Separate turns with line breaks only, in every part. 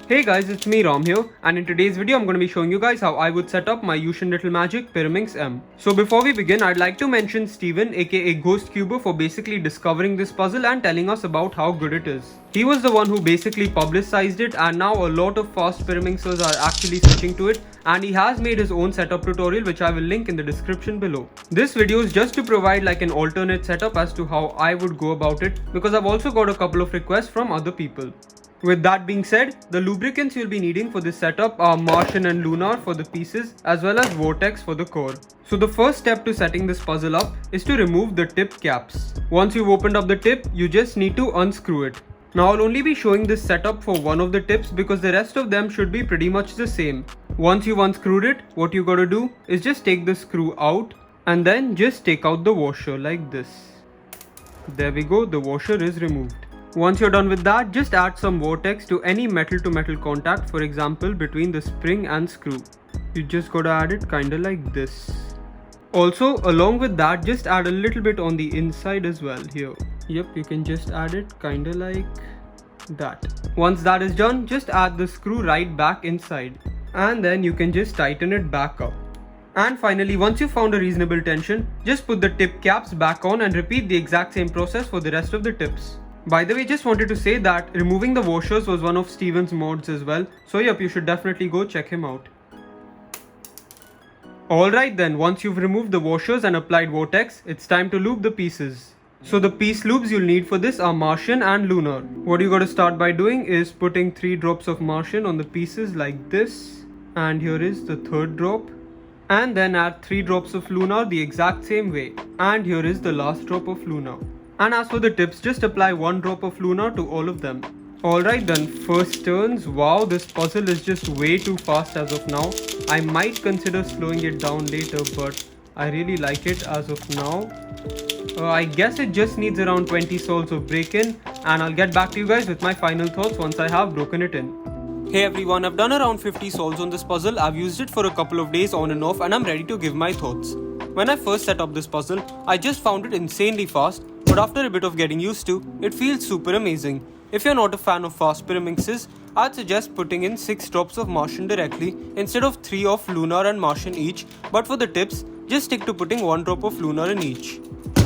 Hey guys, it's me Ram here, and in today's video I'm going to be showing you guys how I would set up my Yuxin Little Magic Pyraminx M. So before we begin, I'd like to mention Steven aka Ghost Cuber for basically discovering this puzzle and telling us about how good it is. He was the one who basically publicized it, and now a lot of fast Pyraminxes are actually switching to it, and he has made his own setup tutorial which I will link in the description below. This video is just to provide like an alternate setup as to how I would go about it, because I've also got a couple of requests from other people. With that being said, the lubricants you'll be needing for this setup are Martian and Lunar for the pieces as well as Vortex for the core. So the first step to setting this puzzle up is to remove the tip caps. Once you've opened up the tip, you just need to unscrew it. Now I'll only be showing this setup for one of the tips because the rest of them should be pretty much the same. Once you've unscrewed it, what you gotta do is just take the screw out and then just take out the washer like this. There we go, the washer is removed. Once you're done with that, just add some Vortex to any metal to metal contact, for example between the spring and screw. You just gotta add it kinda like this. Also, along with that, just add a little bit on the inside as well here. Yep, you can just add it kinda like that. Once that is done, just add the screw right back inside. And then you can just tighten it back up. And finally, once you've found a reasonable tension, just put the tip caps back on and repeat the exact same process for the rest of the tips. By the way, just wanted to say that removing the washers was one of Steven's mods as well, so yep, you should definitely go check him out. Alright then, once you've removed the washers and applied Vortex, it's time to lube the pieces. So the piece lubes you'll need for this are Martian and Lunar. What you gotta start by doing is putting 3 drops of Martian on the pieces like this, and here is the third drop. And then add 3 drops of Lunar the exact same way, and here is the last drop of Lunar. And as for the tips, just apply 1 drop of Lunar to all of them. Alright then, first turns. Wow, this puzzle is just way too fast as of now. I might consider slowing it down later, but I really like it as of now. I guess it just needs around 20 sols of break-in, and I'll get back to you guys with my final thoughts once I have broken it in. Hey everyone, I've done around 50 sols on this puzzle. I've used it for a couple of days on and off, and I'm ready to give my thoughts. When I first set up this puzzle, I just found it insanely fast, but after a bit of getting used to, it feels super amazing. If you're not a fan of fast Pyraminxes, I'd suggest putting in 6 drops of Martian directly instead of 3 of Lunar and Martian each, but for the tips, just stick to putting 1 drop of Lunar in each.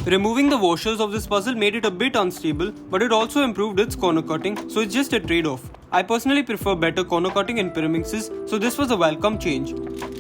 Removing the washers of this puzzle made it a bit unstable, but it also improved its corner cutting, so it's just a trade-off. I personally prefer better corner cutting in Pyraminxes, so this was a welcome change.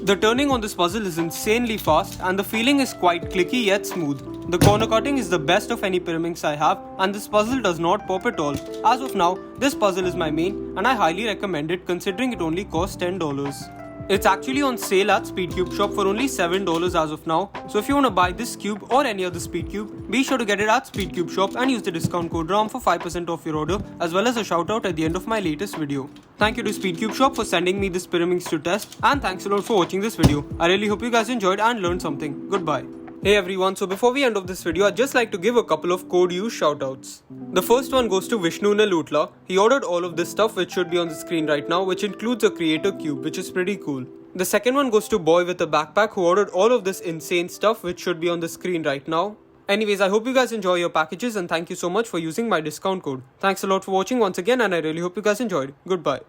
The turning on this puzzle is insanely fast and the feeling is quite clicky yet smooth. The corner cutting is the best of any Pyraminx I have, and this puzzle does not pop at all. As of now, this puzzle is my main and I highly recommend it considering it only costs $10. It's actually on sale at SpeedCube shop for only $7 as of now, so if you want to buy this cube or any other SpeedCube, be sure to get it at SpeedCube shop and use the discount code RAM for 5% off your order, as well as a shoutout at the end of my latest video. Thank you to SpeedCube shop for sending me this Pyraminx to test, and thanks a lot for watching this video. I really hope you guys enjoyed and learned something. Goodbye. Hey everyone, so before we end off this video, I'd just like to give a couple of code use shoutouts. The first one goes to Vishnu Nalutla. He ordered all of this stuff which should be on the screen right now, which includes a creator cube, which is pretty cool. The second one goes to Boy with a Backpack, who ordered all of this insane stuff which should be on the screen right now. Anyways, I hope you guys enjoy your packages and thank you so much for using my discount code. Thanks a lot for watching once again, and I really hope you guys enjoyed. Goodbye.